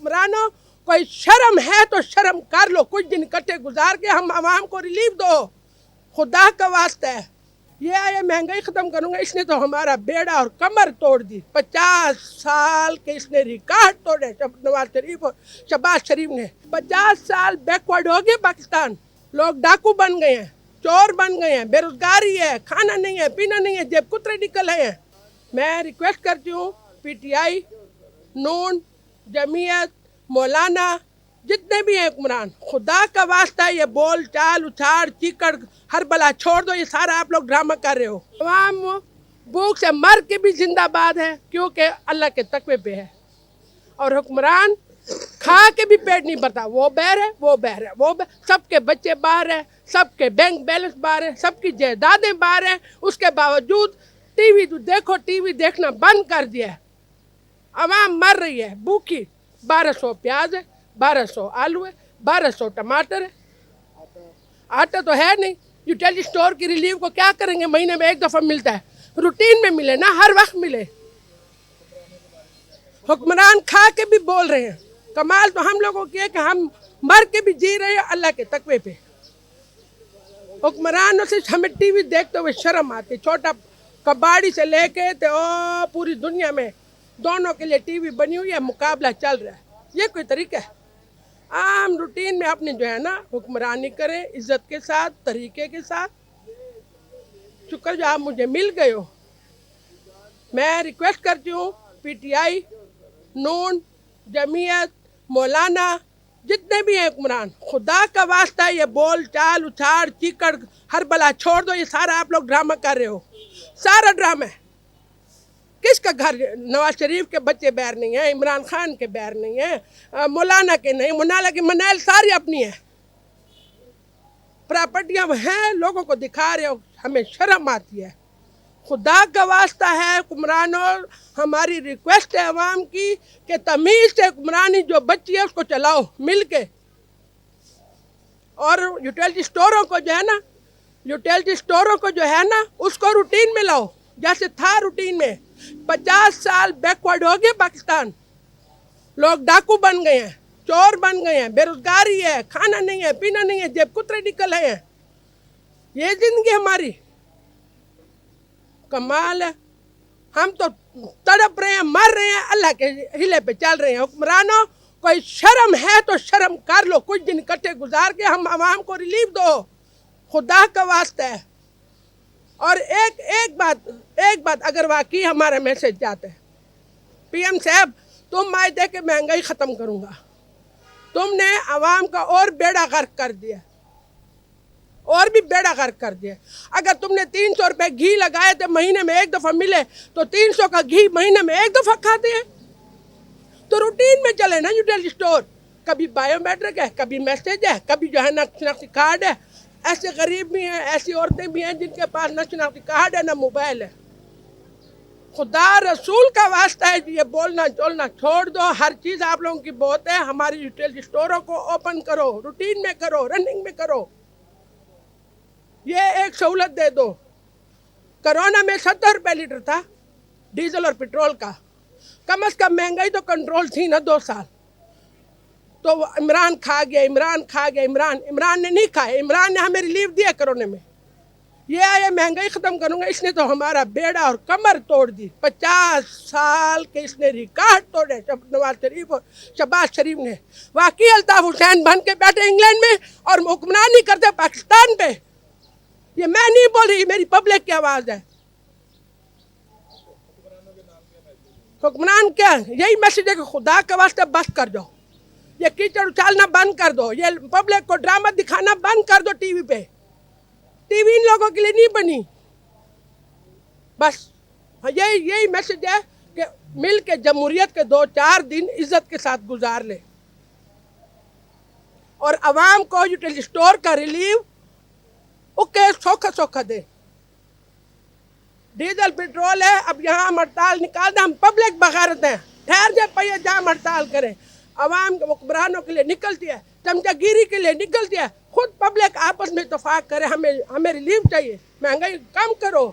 हुक्मरानों, कोई शर्म है तो शर्म कर लो, कुछ दिन इकट्ठे गुजार के हम आवाम को रिलीफ दो, खुदा का वास्ता है। ये महंगाई ख़त्म करूँगा, इसने तो हमारा बेड़ा और कमर तोड़ दी। 50 साल के इसने रिकॉर्ड तोड़े, नवाज शरीफ और शहबाज शरीफ ने। 50 साल बैकवर्ड हो गए पाकिस्तान, लोग डाकू बन गए हैं, चोर बन गए हैं, बेरोजगारी है, खाना नहीं है, पीना नहीं है, जेब कुतरे निकल रहे हैं। मैं रिक्वेस्ट करती हूँ PTI, नून, जमीयत, मौलाना, जितने भी हैं हुक्मरान, खुदा का वास्ता ये बोल चाल उछाड़ चीकड़ हर बला छोड़ दो, ये सारा आप लोग ड्रामा कर रहे हो। अवाम भूख से मर के भी जिंदाबाद है क्योंकि अल्लाह के तकवे पे है, और हुक्मरान खा के भी पेट नहीं भरता। वो बहर है, वो बहर है, सबके बच्चे बाहर हैं, सबके बैंक बैलेंस बाहर है, सबकी जायदादें बाहर हैं, उसके बावजूद टीवी देखो, टीवी देखना बंद कर दिया है। अवाम मर रही है भूखी। 1200 प्याज है, 1200 आलू है, 1200 टमाटर है, आटा तो है नहीं। यूटिलिटी स्टोर की रिलीफ को क्या करेंगे? महीने में एक दफ़ा मिलता है, रूटीन में मिले ना, हर वक्त मिले। हुक्मरान खा के भी बोल रहे हैं। कमाल तो हम लोगों की है कि हम मर के भी जी रहे हैं अल्लाह के तकवे पे। हुक्मरानों से हमें टीवी देखते हुए शर्म आती। छोटा कबाड़ी से लेके तो पूरी दुनिया में दोनों के लिए टीवी बनी हुई है, मुकाबला चल रहा है। ये कोई तरीका है? आम रूटीन में अपने जो है ना हुक्मरानी करें, इज्जत के साथ, तरीके के साथ। शुक्र जो आप मुझे मिल गए हो। मैं रिक्वेस्ट करती हूँ PTI, नून, जमीयत, मौलाना, जितने भी हैं हुक्मरान, खुदा का वास्ता ये बोल चाल उछाड़ चीकड़ हर बला छोड़ दो, ये सारा आप लोग ड्रामा कर रहे हो। सारा ड्रामा है। किसका घर? नवाज शरीफ के बच्चे बैर नहीं है, इमरान खान के बैर नहीं है, मौलाना के नहीं, मौलाना की मनाइल सारी अपनी है, प्रॉपर्टियां हैं, लोगों को दिखा रहे हो, हमें शर्म आती है। खुदा का वास्ता है हुक्मरानों, हमारी रिक्वेस्ट है अवाम की कि तमीज़ से हुक्मरानी जो बच्ची है उसको चलाओ मिल के। और यूटिलिटी स्टोरों को जो है ना उसको रूटीन में लाओ, जैसे था रूटीन में। 50 साल बैकवर्ड हो गए पाकिस्तान, लोग डाकू बन गए हैं, चोर बन गए हैं, बेरोजगारी है, खाना नहीं है, पीना नहीं है, जेब कुतरे निकल रहे हैं। ये जिंदगी हमारी। कमाल है। हम तो तड़प रहे हैं, मर रहे हैं, अल्लाह के हिले पे चल रहे हैं। हुक्मरानों, कोई शर्म है तो शर्म कर लो, कुछ दिन इकट्ठे गुजार के हम आवाम को रिलीफ दो, खुदा का वास्ता है। और एक बात अगर वाकई हमारा मैसेज जाता है, PM साहब तुम वायदे के महंगाई ख़त्म करूँगा, तुमने आवाम का और बेड़ा गर्क कर दिया, और भी बेड़ा गर्क कर दिया। अगर तुमने 300 रुपये घी लगाए थे, महीने में एक दफ़ा मिले, तो 300 का घी महीने में एक दफ़ा खाते हैं। तो रूटीन में चले ना यूटिलिटी स्टोर, कभी बायोमेट्रिक है, कभी मैसेज है, कभी जो है ना शनाख्ती कार्ड है। ऐसे गरीब भी हैं, ऐसी औरतें भी हैं जिनके पास ना शनाख्ती कार्ड है ना मोबाइल है। खुदा रसूल का वास्ता है, ये बोलना चोलना छोड़ दो। हर चीज़ आप लोगों की बहुत है। हमारी यूटिलिटी स्टोरों को ओपन करो, रूटीन में करो, रनिंग में करो। ये एक सहूलत दे दो। कोरोना में 70 रुपये लीटर था डीजल और पेट्रोल का, कम से कम महंगाई तो कंट्रोल थी ना 2 साल। तो इमरान खा गया, इमरान ने नहीं खाया, इमरान ने हमें रिलीफ दिया कोरोना में। ये महंगाई ख़त्म करूँगा, इसने तो हमारा बेड़ा और कमर तोड़ दी। 50 साल के इसने रिकॉर्ड तोड़े, नवाज शरीफ और शहबाज शरीफ ने। वाकई अल्ताफ हुसैन बन के बैठे इंग्लैंड में और हुक्मरानी करते पाकिस्तान पे। ये मैं नहीं बोल रही, मेरी पब्लिक की आवाज़ है। हुक्मरान क्या यही मैसेज है कि खुदा के वास्ते बस कर दो, ये कीचड़ उछालना बंद कर दो, ये पब्लिक को ड्रामा दिखाना बंद कर दो। टीवी पे टीवी इन लोगों के लिए नहीं बनी। बस यही मैसेज है कि मिल के जमहूरियत के 2-4 दिन इज्जत के साथ गुजार ले, और आवाम को यूटिलिटी स्टोर का रिलीफ ओके सोखा दे। डीजल पेट्रोल है, अब यहाँ हम हड़ताल निकाल दें, हम पब्लिक बगारत हैं, ठहर जाए पहिए जाम हड़ताल करें। अवाम के हुक्मरानों के लिए निकलती है, चमचागिरी के लिए निकलती है, खुद पब्लिक आपस में इत्तेफाक करे, हमें रिलीफ चाहिए, महंगाई कम करो।